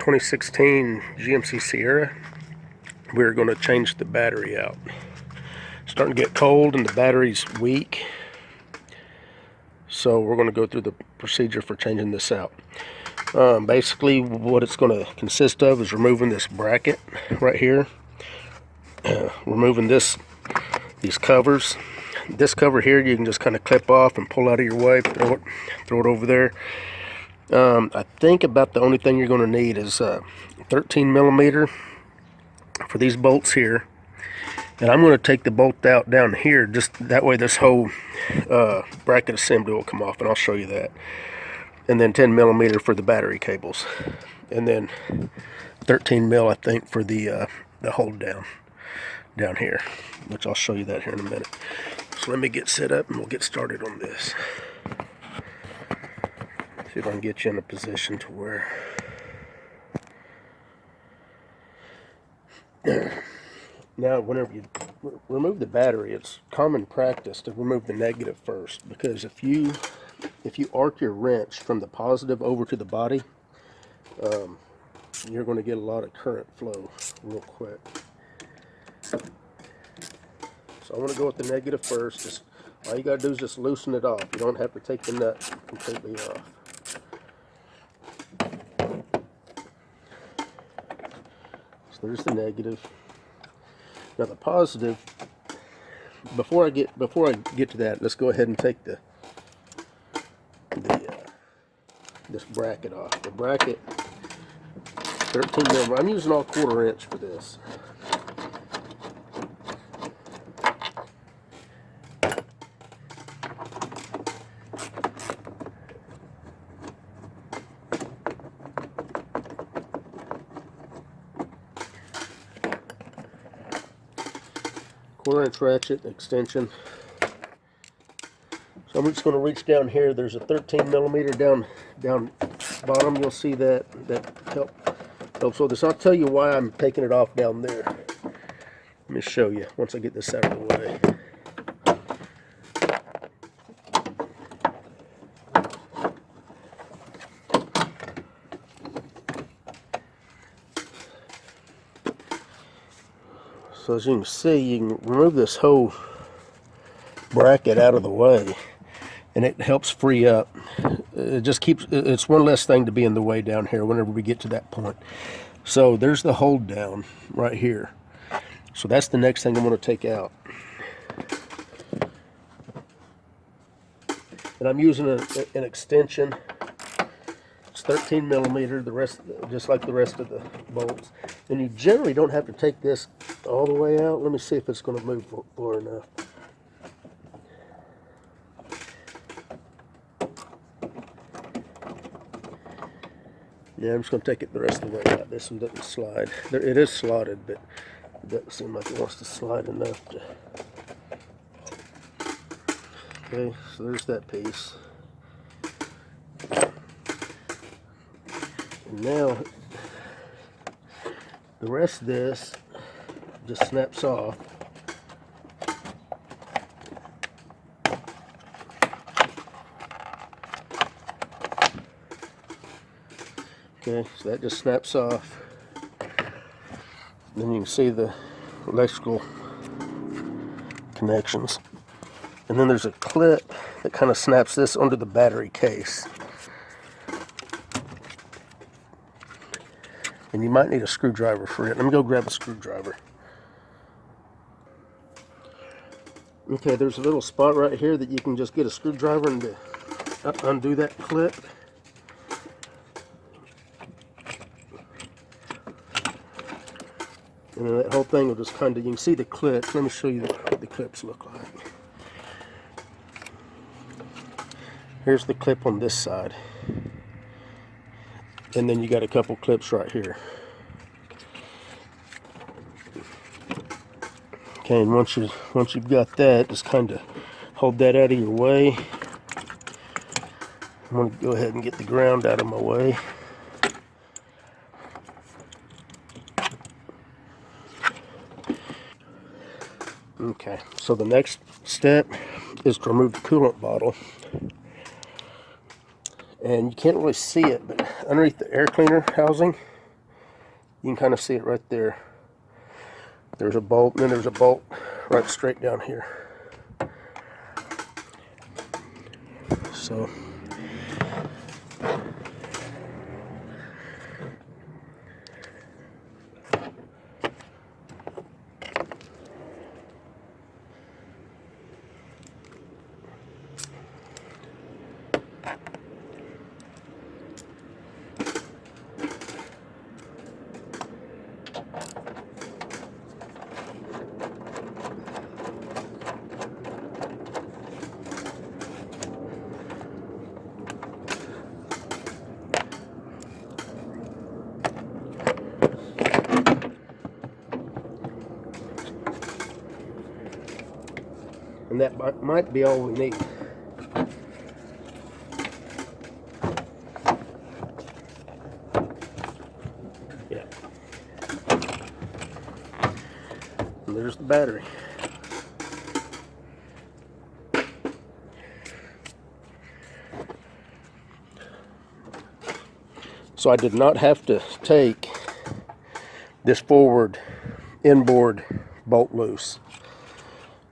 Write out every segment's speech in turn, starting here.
2016 GMC Sierra. We're going to change the battery out. It's starting to get cold and the battery's weak, so we're going to go through the procedure for changing this out. Basically what it's going to consist of is removing this bracket right here, removing these covers. This cover here you can just kind of clip off and pull out of your way, throw it over there. I think about the only thing you're going to need is 13 millimeter for these bolts here, and I'm going to take the bolt out down here, just that way this whole bracket assembly will come off, and I'll show you that. And then 10 millimeter for the battery cables, and then 13 mil I think for the hold down here, which I'll show you that here in a minute. So let me get set up and we'll get started on this. See if I can get you in a position to where now whenever you remove the battery, it's common practice to remove the negative first, because if you arc your wrench from the positive over to the body, you're going to get a lot of current flow real quick. So I want to go with the negative first. All you got to do is just loosen it off. You don't have to take the nut completely off. So there's the negative. Now the positive, before I get to that, let's go ahead and take this bracket off. The bracket, 13 millimeter. I'm using all 1/4 inch for this. Quarter-inch ratchet extension. So I'm just going to reach down here. There's a 13 millimeter down bottom. You'll see that helps with this. I'll tell you why I'm taking it off down there. Let me show you once I get this out of the way. So as you can see, you can remove this whole bracket out of the way, and it helps free up. It just keeps, it's one less thing to be in the way down here whenever we get to that point. So there's the hold down right here. So that's the next thing I'm going to take out. And I'm using an extension. It's 13 millimeter, the rest just like the rest of the bolts. And you generally don't have to take this all the way out. Let me see if it's going to move far enough. Yeah, I'm just going to take it the rest of the way out. This one doesn't slide. It is slotted, but it doesn't seem like it wants to slide enough to... Okay, so there's that piece. And now, the rest of this just snaps off. Okay, so that just snaps off. Then you can see the electrical connections. And then there's a clip that kind of snaps this onto the battery case. And you might need a screwdriver for it. Let me go grab a screwdriver. Okay, there's a little spot right here that you can just get a screwdriver and undo that clip. And then that whole thing will just kind of, you can see the clips. Let me show you what the clips look like. Here's the clip on this side. And then you got a couple clips right here. Okay, and once you've got that, just kind of hold that out of your way. I'm going to go ahead and get the ground out of my way. Okay, so the next step is to remove the coolant bottle. And you can't really see it, but underneath the air cleaner housing, You can kind of see it right there. There's a bolt, and then there's a bolt right straight down here. So and that might be all we need. Yeah. And there's the battery. So I did not have to take this forward inboard bolt loose.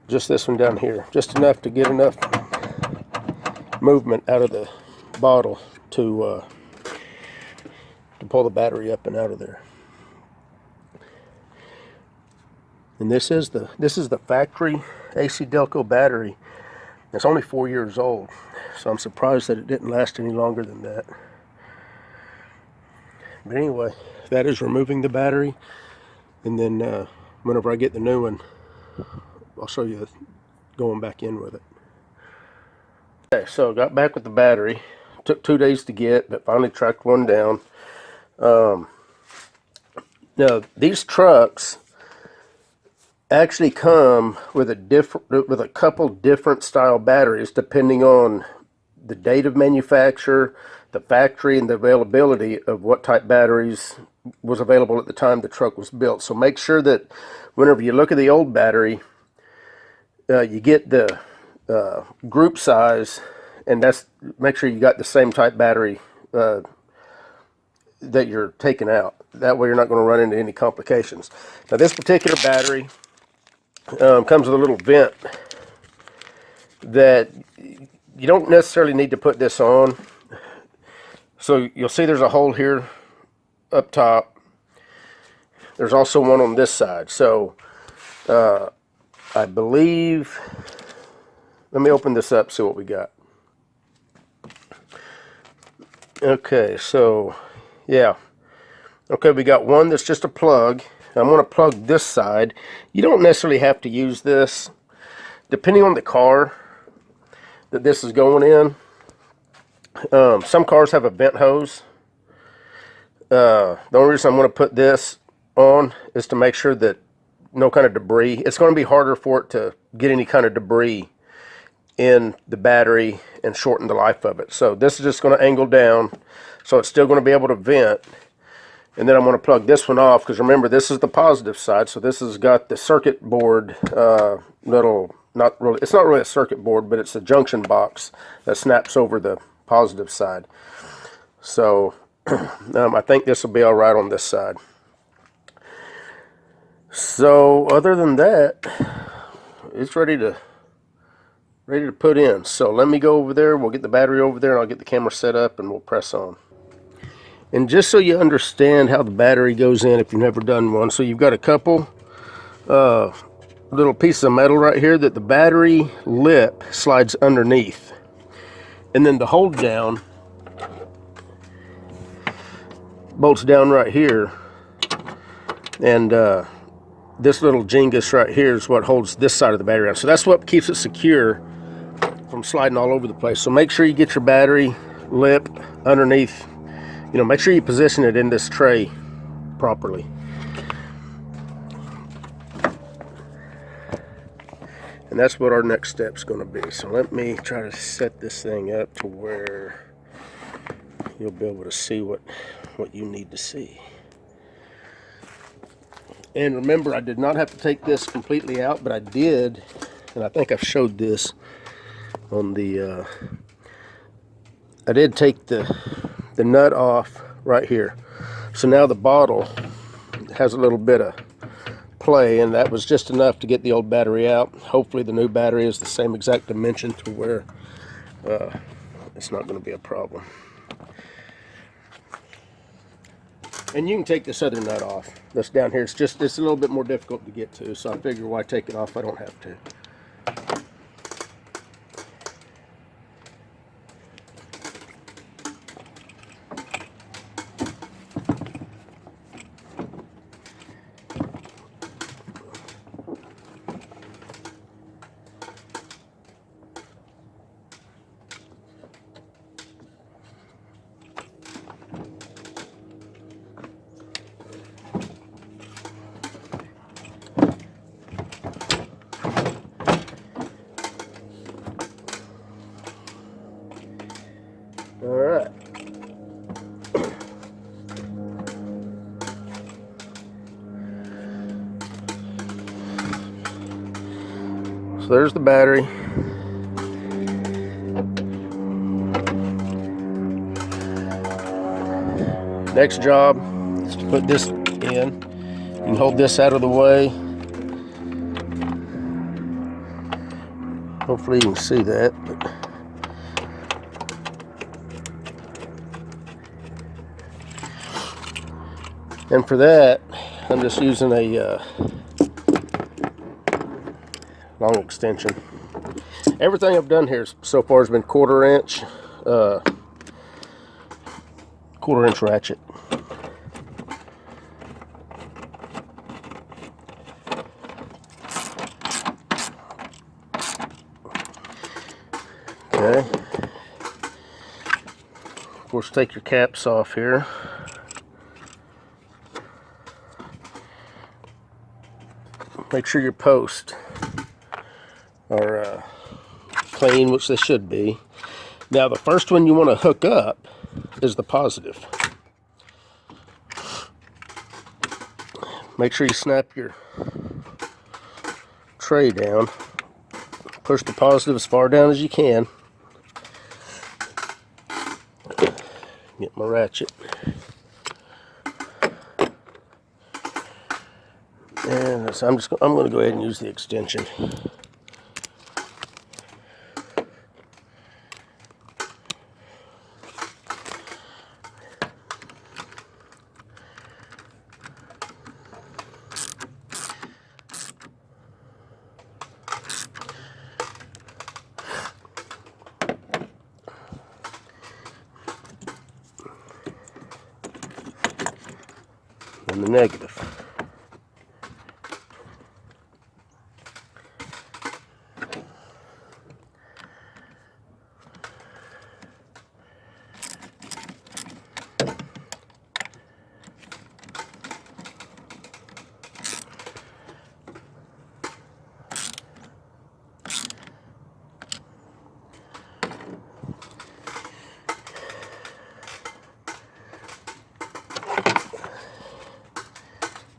Just this one down here. Just enough to get enough movement out of the bottle to pull the battery up and out of there. And this is the factory AC Delco battery. It's only 4 years old, so I'm surprised that it didn't last any longer than that. But anyway, that is removing the battery, and then whenever I get the new one, I'll show you going back in with it. Okay, so I got back with the battery. Took 2 days to get, but finally tracked one down. Now these trucks actually come with a couple different style batteries depending on the date of manufacture, the factory, and the availability of what type batteries was available at the time the truck was built. So make sure that whenever you look at the old battery, you get the group size, and make sure you got the same type battery that you're taking out. That way you're not going to run into any complications. Now this particular battery comes with a little vent that you don't necessarily need to put this on. So you'll see there's a hole here up top. There's also one on this side. So I believe, let me open this up, see what we got. Okay, so yeah. Okay, we got one that's just a plug. I'm going to plug this side. You don't necessarily have to use this. Depending on the car that this is going in, some cars have a vent hose. The only reason I'm going to put this on is to make sure that no kind of debris. It's going to be harder for it to get any kind of debris in the battery and shorten the life of it. So this is just going to angle down, so it's still going to be able to vent. And then I'm going to plug this one off, because remember, this is the positive side. So this has got the circuit board little, it's not really a circuit board, but it's a junction box that snaps over the positive side. So I think this will be all right on this side. So other than that, it's ready to put in. So let me go over there. We'll get the battery over there, and I'll get the camera set up, and we'll press on. And just so you understand how the battery goes in if you've never done one, so you've got a couple little pieces of metal right here that the battery lip slides underneath. And then the hold down bolts down right here. And this little jingus right here is what holds this side of the battery on. So that's what keeps it secure from sliding all over the place. So make sure you get your battery lip underneath. You know, make sure you position it in this tray properly. And that's what our next step's going to be. So let me try to set this thing up to where you'll be able to see what you need to see. And remember, I did not have to take this completely out, but I did, and I think I've showed this on the, I did take the nut off right here. So now the bottle has a little bit of play, and that was just enough to get the old battery out. Hopefully the new battery is the same exact dimension to where it's not going to be a problem. And you can take this other nut off that's down here. It's a little bit more difficult to get to, so I figure why take it off if I don't have to. Alright. So there's the battery. Next job is to put this in. You can hold this out of the way. Hopefully you can see that. And for that, I'm just using a long extension. Everything I've done here so far has been quarter inch ratchet. Okay. Of course, take your caps off here. Make sure your posts are clean, which they should be. Now, the first one you want to hook up is the positive. Make sure you snap your tray down. Push the positive as far down as you can. Get my ratchet. And so I'm going to go ahead and use the extension. And the negative.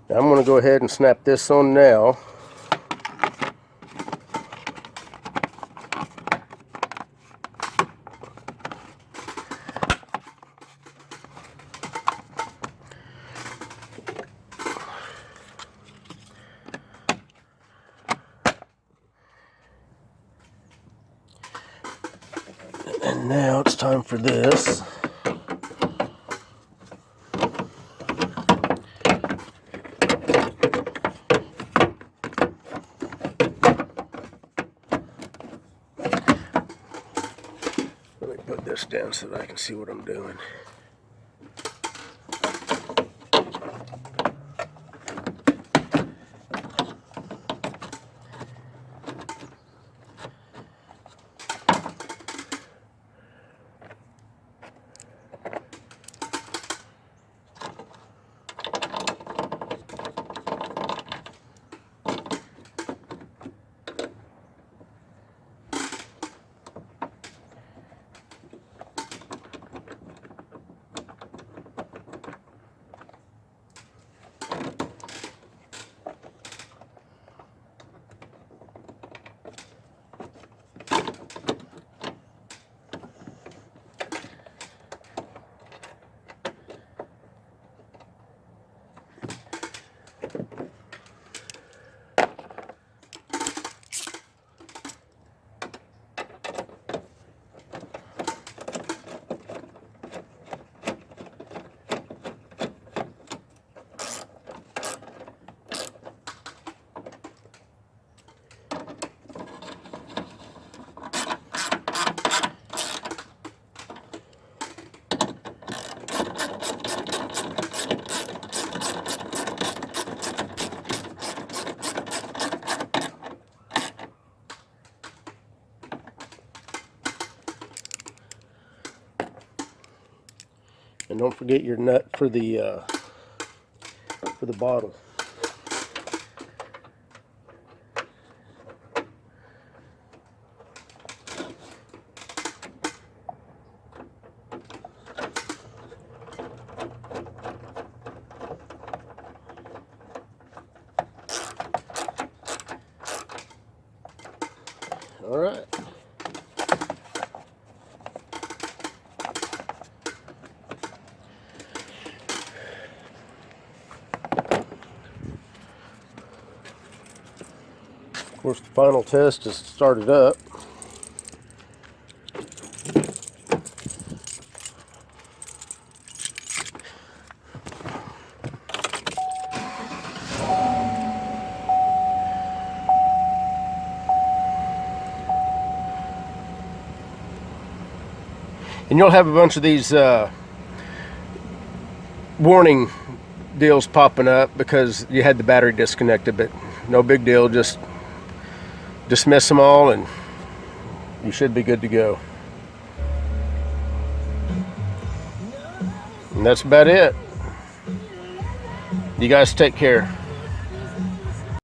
Now I'm going to go ahead and snap this on now. And now it's time for this. Put this down so that I can see what I'm doing. don't forget your nut for the bottle. All right. Of course, the final test is started up. And you'll have a bunch of these warning deals popping up because you had the battery disconnected, but no big deal. Just dismiss them all and you should be good to go. And that's about it. You guys take care.